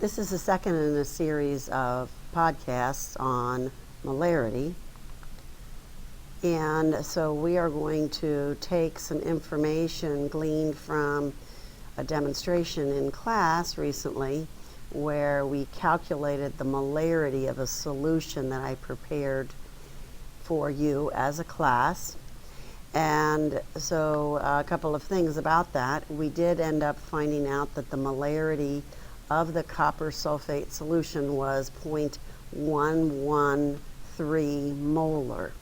This is the second in a series of podcasts on molarity. And so we are going to take some information gleaned from a demonstration in class recently where we calculated the molarity of a solution that I prepared for you as a class. And so a couple of things about that. We did end up finding out that the molarity of the copper sulfate solution was 0.113 molar.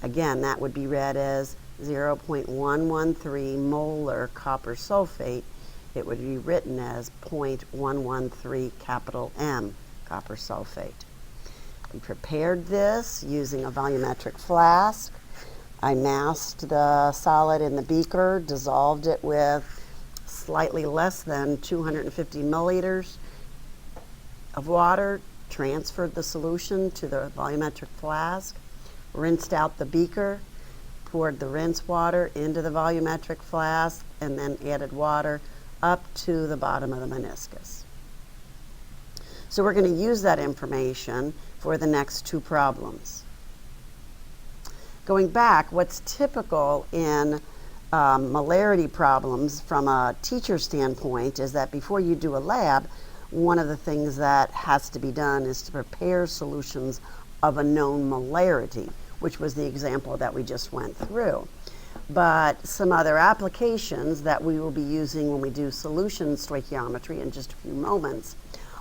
Again, that would be read as 0.113 molar copper sulfate. It would be written as 0.113 capital M copper sulfate. We prepared this using a volumetric flask. I masked the solid in the beaker, dissolved it with slightly less than 250 milliliters of water, transferred the solution to the volumetric flask, rinsed out the beaker, poured the rinse water into the volumetric flask, and then added water up to the bottom of the meniscus. So we're going to use that information for the next two problems. Going back, what's typical in molarity problems from a teacher standpoint is that before you do a lab, one of the things that has to be done is to prepare solutions of a known molarity, which was the example that we just went through. But some other applications that we will be using when we do solution stoichiometry in just a few moments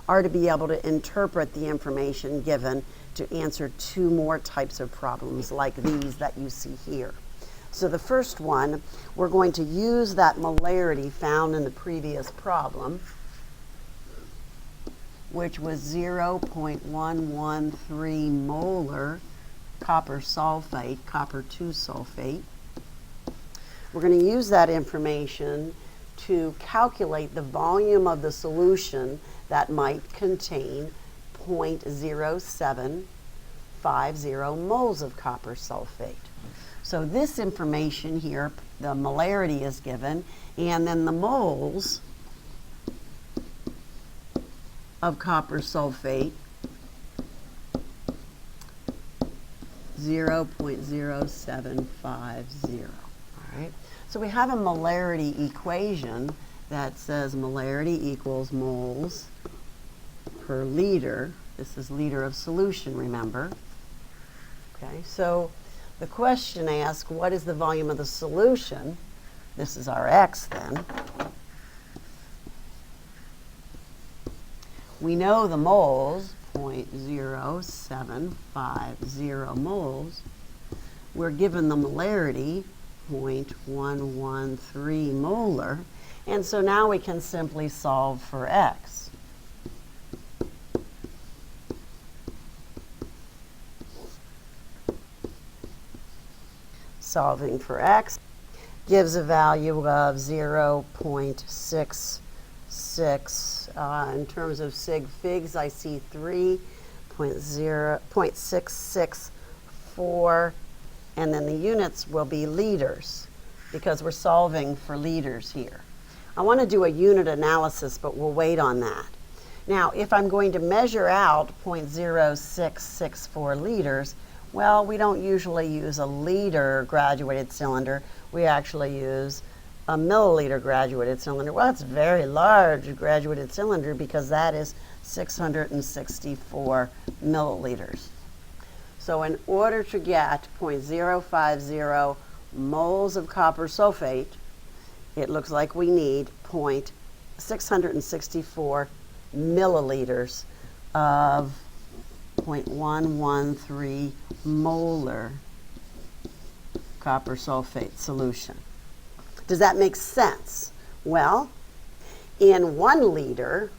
are to be able to interpret the information given to answer two more types of problems like these that you see here. So the first one, we're going to use that molarity found in the previous problem, which was 0.113 molar copper sulfate, copper 2 sulfate. We're going to use that information to calculate the volume of the solution that might contain 0.0750 moles of copper sulfate. So this information here, the molarity is given, and then the moles of copper sulfate, 0.0750. All right. So we have a molarity equation that says molarity equals moles per liter. This is liter of solution, remember. Okay, so the question asks, what is the volume of the solution? This is our X then. We know the moles, 0.0750 moles. We're given the molarity, 0.113 molar. And so now we can simply solve for X. Solving for X gives a value of 0.66. In terms of sig figs, I see 3.664, and then the units will be liters because we're solving for liters here. I want to do a unit analysis, but we'll wait on that. Now, if I'm going to measure out 0.0664 liters, well, we don't usually use a liter graduated cylinder. We actually use a milliliter graduated cylinder. Well, it's a very large graduated cylinder because that is 664 milliliters. So in order to get 0.050 moles of copper sulfate, it looks like we need 664 milliliters of 0.113 molar copper sulfate solution. Does that make sense? Well, in 1 liter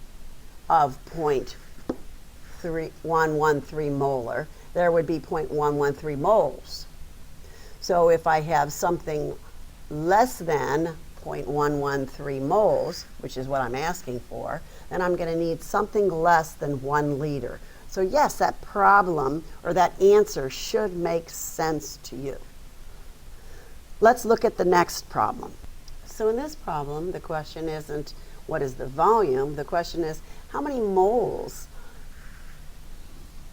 of 0.113 molar, there would be 0.113 moles. So if I have something less than 0.113 moles, which is what I'm asking for, then I'm going to need something less than 1 liter. So yes, that problem or that answer should make sense to you. Let's look at the next problem. So in this problem, the question isn't what is the volume. The question is, how many moles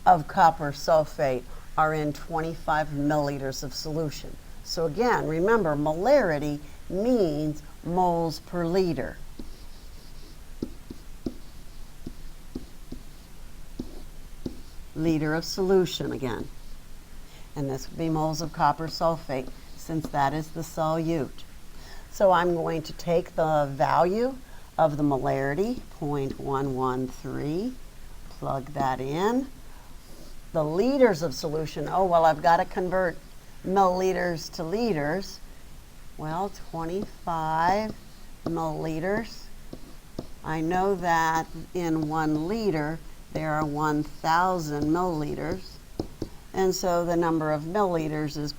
of copper sulfate are in 25 milliliters of solution? So again, remember, molarity means moles per liter. Liter of solution again. And this would be moles of copper sulfate, since that is the solute. So I'm going to take the value of the molarity, 0.113, plug that in. The liters of solution, oh, well, I've got to convert milliliters to liters. Well, 25 milliliters. I know that in 1 liter, there are 1,000 milliliters. And so the number of milliliters is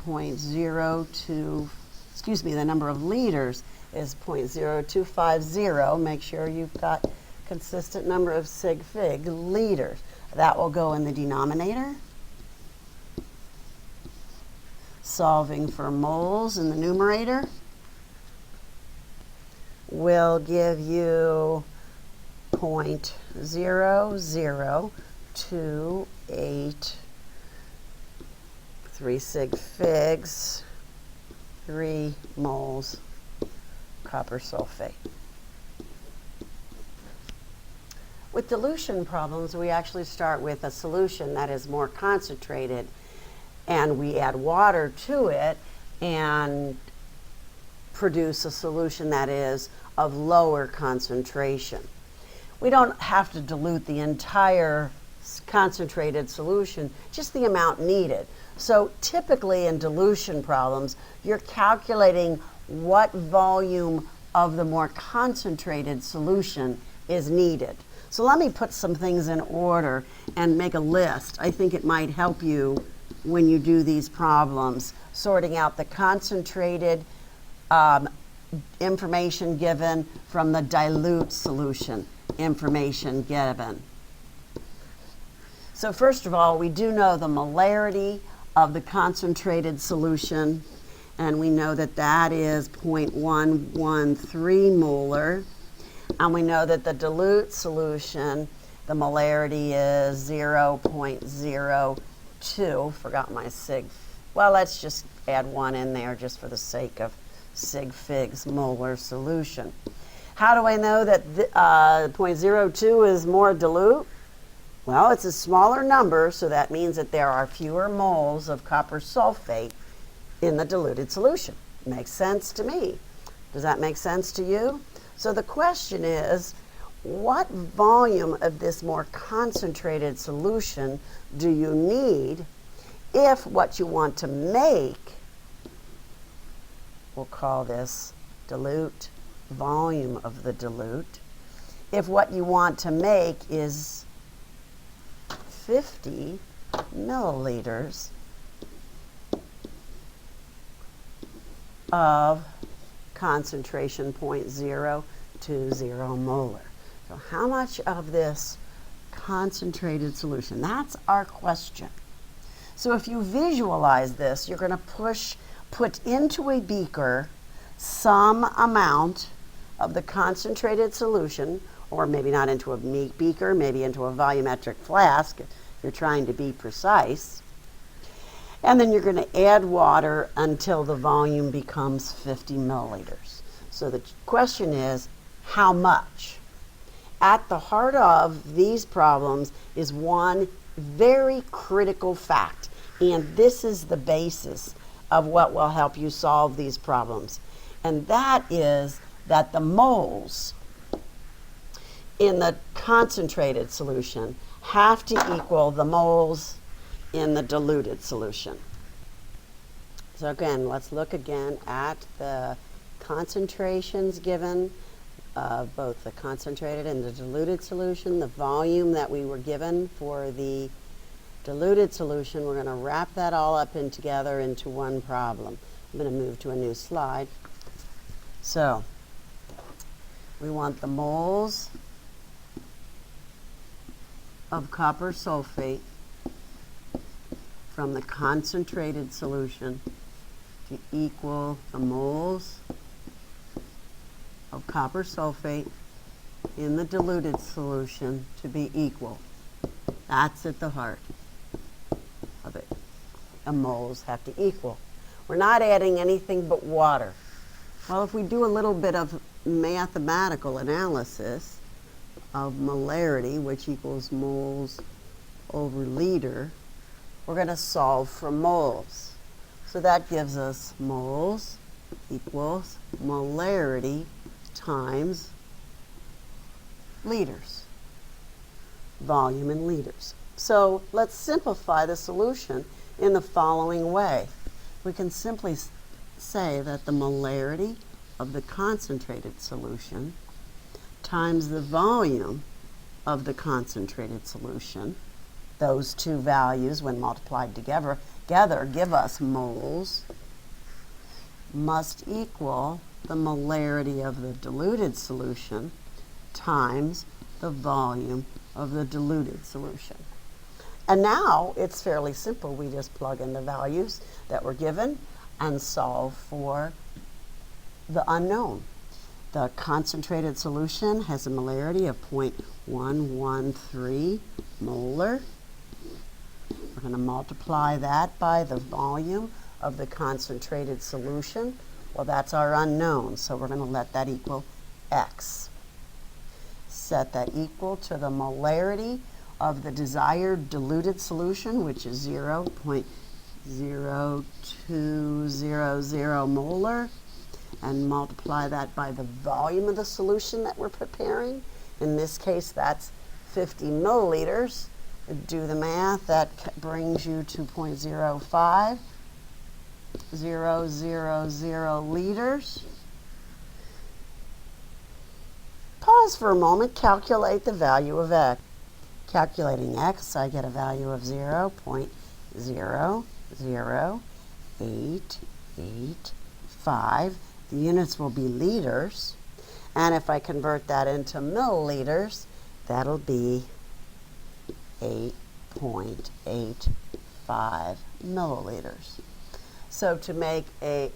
the number of liters is 0.0250. Make sure you've got consistent number of sig fig liters. That will go in the denominator. Solving for moles in the numerator will give you 0.00283 sig figs, 3 moles copper sulfate. With dilution problems, we actually start with a solution that is more concentrated, and we add water to it and produce a solution that is of lower concentration. We don't have to dilute the entire concentrated solution, just the amount needed. So typically in dilution problems, you're calculating what volume of the more concentrated solution is needed. So let me put some things in order and make a list. I think it might help you when you do these problems, sorting out the concentrated information given from the dilute solution information given. So first of all, we do know the molarity of the concentrated solution, and we know that that is 0.113 molar. And we know that the dilute solution, the molarity is 0.02. Forgot my sig. Well, let's just add 1 in there just for the sake of sig figs molar solution. How do I know that 0.02 is more dilute? Well, it's a smaller number, so that means that there are fewer moles of copper sulfate in the diluted solution. Makes sense to me. Does that make sense to you? So the question is, what volume of this more concentrated solution do you need if what you want to make, we'll call this dilute, volume of the dilute, if what you want to make is 50 milliliters of concentration 0.020 molar. So how much of this concentrated solution? That's our question. So if you visualize this, you're going to put into a beaker some amount of the concentrated solution, or maybe not into a beaker, maybe into a volumetric flask if you're trying to be precise. And then you're going to add water until the volume becomes 50 milliliters. So the question is, how much? At the heart of these problems is one very critical fact, and this is the basis of what will help you solve these problems. And that is that the moles in the concentrated solution have to equal the moles in the diluted solution. So again, let's look again at the concentrations given, both the concentrated and the diluted solution, the volume that we were given for the diluted solution. We're going to wrap that all up in together into one problem. I'm going to move to a new slide. So we want the moles of copper sulfate from the concentrated solution to equal the moles of copper sulfate in the diluted solution to be equal. That's at the heart of it. The moles have to equal. We're not adding anything but water. Well, if we do a little bit of mathematical analysis of molarity, which equals moles over liter, we're going to solve for moles. So that gives us moles equals molarity times liters, volume in liters. So let's simplify the solution in the following way. We can simply say that the molarity of the concentrated solution times the volume of the concentrated solution, those two values when multiplied together give us moles, must equal the molarity of the diluted solution times the volume of the diluted solution. And now it's fairly simple. We just plug in the values that were given and solve for the unknown. The concentrated solution has a molarity of 0.113 molar. We're going to multiply that by the volume of the concentrated solution. Well, that's our unknown, so we're going to let that equal X. Set that equal to the molarity of the desired diluted solution, which is 0.0200 molar, and multiply that by the volume of the solution that we're preparing. In this case, that's 50 milliliters. Do the math, that brings you to 0.05000 liters. Pause for a moment, calculate the value of X. Calculating X, I get a value of 0.00885. The units will be liters, and if I convert that into milliliters, that'll be 8.85 milliliters. So to make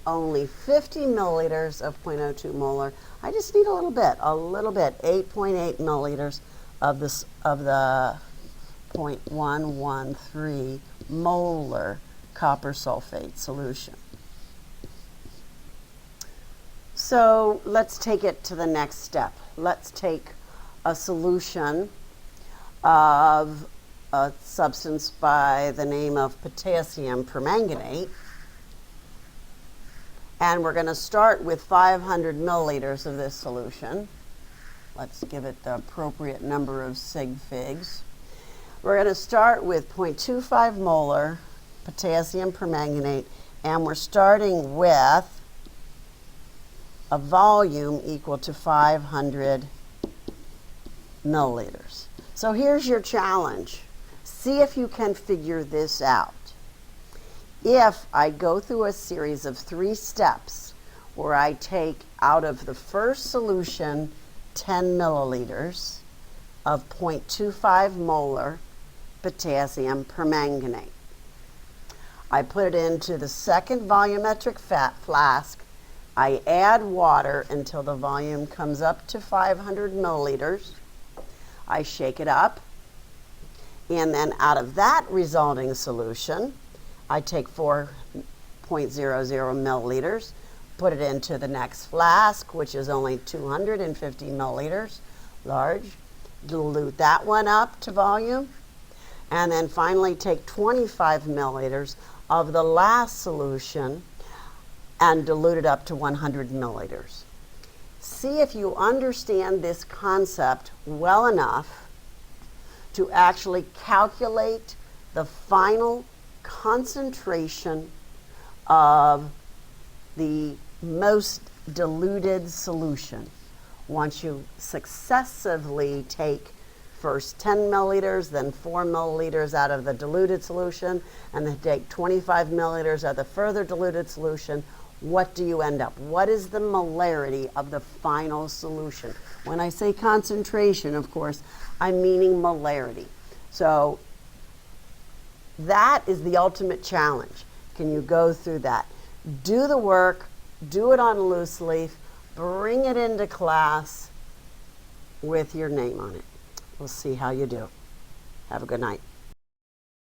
only 50 milliliters of 0.02 molar, I just need a little bit, 8.8 milliliters of the 0.113 molar copper sulfate solution. So let's take it to the next step. Let's take a solution of a substance by the name of potassium permanganate, and we're going to start with 500 milliliters of this solution. Let's give it the appropriate number of sig figs. We're going to start with 0.25 molar potassium permanganate, and we're starting with a volume equal to 500 milliliters. So here's your challenge. See if you can figure this out. If I go through a series of 3 steps where I take out of the first solution 10 milliliters of 0.25 molar potassium permanganate, I put it into the second volumetric flask, I add water until the volume comes up to 500 milliliters, I shake it up, and then out of that resulting solution, I take 4.00 milliliters, put it into the next flask, which is only 250 milliliters, large, dilute that one up to volume, and then finally take 25 milliliters of the last solution and dilute it up to 100 milliliters. See if you understand this concept well enough to actually calculate the final concentration of the most diluted solution. Once you successively take first 10 milliliters, then 4 milliliters out of the diluted solution, and then take 25 milliliters of the further diluted solution, what do you end up? What is the molarity of the final solution? When I say concentration, of course, I'm meaning molarity. So that is the ultimate challenge. Can you go through that? Do the work, do it on loose leaf, bring it into class, with your name on it. We'll see how you do. Have a good night.